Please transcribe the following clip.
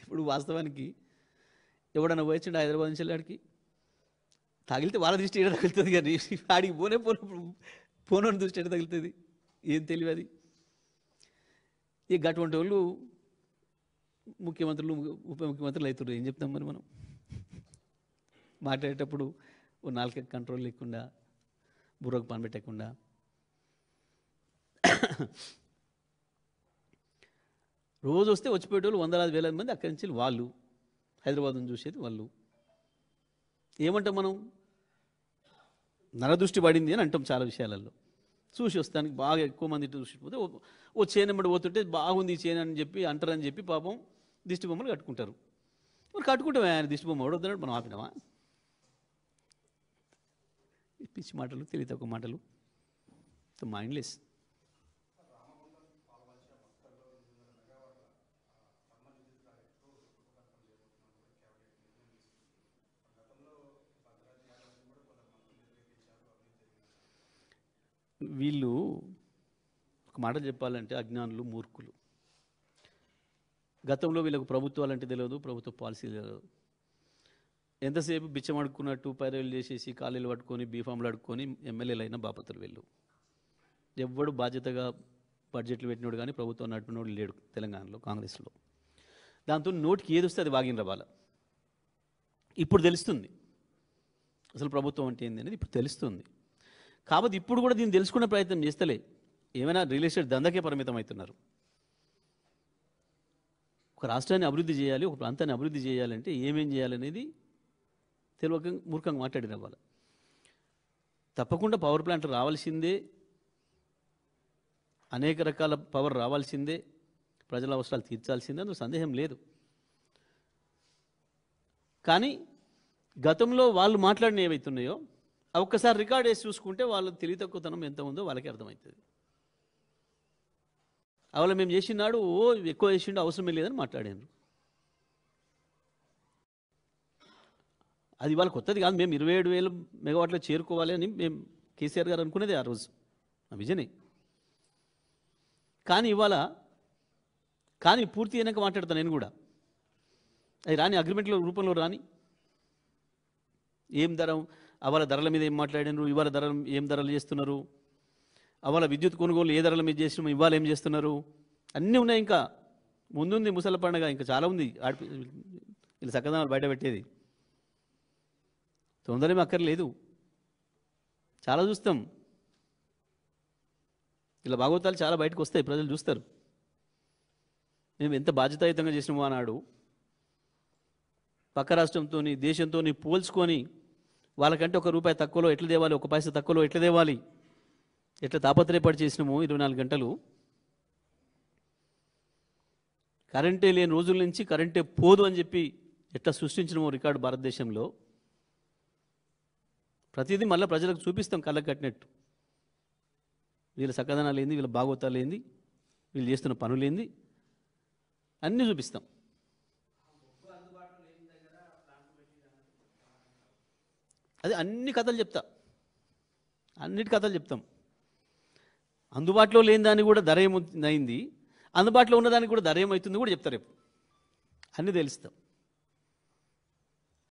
ఇప్పుడు వాస్తవానికి ఎవడన్నా పోయించండి హైదరాబాద్ నుంచి వెళ్ళాడికి తగిలితే వాళ్ళ దృష్టి ఏడ తగులుతుంది కానీ ఆడికి పోనోని దృష్టి ఏడ తగులుతుంది, ఏం తెలియదు అది. ఇక అటువంటి వాళ్ళు ముఖ్యమంత్రులు ఉప ముఖ్యమంత్రులు అవుతున్నారు. ఏం చెప్తాం మరి మనం? మాట్లాడేటప్పుడు ఓ నాలుక కంట్రోల్ లేకుండా, బుర్రకు పని పెట్టకుండా. రోజు వస్తే వచ్చిపోయేటోళ్ళు వందలాది వేల మంది అక్కడి నుంచి వాళ్ళు హైదరాబాద్ను చూసేది వాళ్ళు. ఏమంటాం మనం? నరదృష్టి పడింది అని అంటాం చాలా విషయాలలో. చూసి వస్తానికి బాగా ఎక్కువ మంది చూసిపోతే ఓ చేనమ్మడి పోతుంటే బాగుంది ఈ చేను అని చెప్పి అంటారని చెప్పి పాపం దిష్టి బొమ్మలు కట్టుకుంటారు. మరి కట్టుకుంటామే, ఆయన దిష్టి బొమ్మ ఎవడొద్దన్నాడు, మనం ఆపినామా? పిచ్చి మాటలు, తెలియ తక్కువ మాటలు, మైండ్లెస్. వీళ్ళు ఒక మాట చెప్పాలంటే అజ్ఞానులు, మూర్ఖులు. గతంలో వీళ్ళకు ప్రభుత్వాలంటే తెలియదు, ప్రభుత్వ పాలసీలు తెలియదు. ఎంతసేపు బిచ్చం అడుక్కున్నట్టు పైరవీలు చేసేసి కాలేలు పట్టుకొని బీఫామ్లు అడుక్కొని ఎమ్మెల్యేలు అయిన బాపతులు వీళ్ళు. ఎవ్వడు బాధ్యతగా బడ్జెట్లు పెట్టినోడు కానీ ప్రభుత్వం నడిపినోడు లేడు తెలంగాణలో, కాంగ్రెస్లో. దాంతో నోటికి ఏది వస్తే అది వాగిన వాళ్ళ. ఇప్పుడు తెలుస్తుంది అసలు ప్రభుత్వం అంటే ఏంది అనేది, ఇప్పుడు తెలుస్తుంది. కాబట్టి ఇప్పుడు కూడా దీన్ని తెలుసుకునే ప్రయత్నం చేస్తలే, ఏమైనా రియల్ ఎస్టేట్ దందకే పరిమితం అవుతున్నారు. ఒక రాష్ట్రాన్ని అభివృద్ధి చేయాలి, ఒక ప్రాంతాన్ని అభివృద్ధి చేయాలంటే ఏమేం చేయాలనేది తెలియక మూర్ఖంగా మాట్లాడిన వాళ్ళు. తప్పకుండా పవర్ ప్లాంట్ రావాల్సిందే, అనేక రకాల పవర్ రావాల్సిందే, ప్రజల అవసరాలు తీర్చాల్సిందే, అందులో సందేహం లేదు. కానీ గతంలో వాళ్ళు మాట్లాడిన ఏవైతున్నాయో ఒక్కసారి రికార్డ్ వేసి చూసుకుంటే వాళ్ళ తెలివి తక్కువతనం ఎంత ఉందో వాళ్ళకి అర్థమవుతుంది. అవల మేము చేసినాడు ఎక్కువ చేసిండు అవసరమే లేదని మాట్లాడాను. అది వాళ్ళ కొత్తది కాదు. మేము 27,000 మెగావాట్లో చేరుకోవాలి అని మేము కేసీఆర్ గారు అనుకునేది ఆ రోజు, ఆ విజనే. కానీ ఇవాళ పూర్తి అయినాక మాట్లాడతాను నేను కూడా. అది రాని అగ్రిమెంట్ల రూపంలో రాని ఏం ధర, అవల ధరల మీద ఏం మాట్లాడినారు, ఇవాళ ధరలు ఏం ధరలు చేస్తున్నారు, అవల విద్యుత్ కొనుగోలు ఏ ధరల మీద చేసినాము, ఇవాళ ఏం చేస్తున్నారు, అన్నీ ఉన్నాయి. ఇంకా ముందుంది ముసల పండుగ, ఇంకా చాలా ఉంది. వీళ్ళు చక్కదనాలు బయట పెట్టేది తొందరమే అక్కర్లేదు. చాలా చూస్తాం, ఇలా భాగవతాలు చాలా బయటకు వస్తాయి, ప్రజలు చూస్తారు. మేము ఎంత బాధ్యతాయుతంగా చేసినామో అన్నాడు. పక్క రాష్ట్రంతో దేశంతో పోల్చుకొని వాళ్ళకంటే ₹1 తక్కువలో ఎట్లా తేవాలి, 1 పైసా తక్కువలో ఎట్లా తేవాలి, ఎట్లా తాపత్రయపడి చేసినాము. 24 గంటలు కరెంటే లేని రోజుల నుంచి కరెంటే పోదు అని చెప్పి ఎట్లా సృష్టించినామో రికార్డు భారతదేశంలో. ప్రతిదీ మళ్ళీ ప్రజలకు చూపిస్తాం కళ్ళకు కట్టినట్టు. వీళ్ళ చక్కదనాలు ఏంది, వీళ్ళ భాగవతాలు ఏంది, వీళ్ళు చేస్తున్న పనులు ఏంది, అన్నీ చూపిస్తాం. అది అన్ని కథలు చెప్తా, అన్నిటి కథలు చెప్తాం. అందుబాటులో లేని దానికి కూడా ధర ఏమైంది, అందుబాటులో ఉన్నదానికి కూడా ధర ఏమవుతుంది కూడా చెప్తారు రేపు. అన్నీ తెలుస్తాం.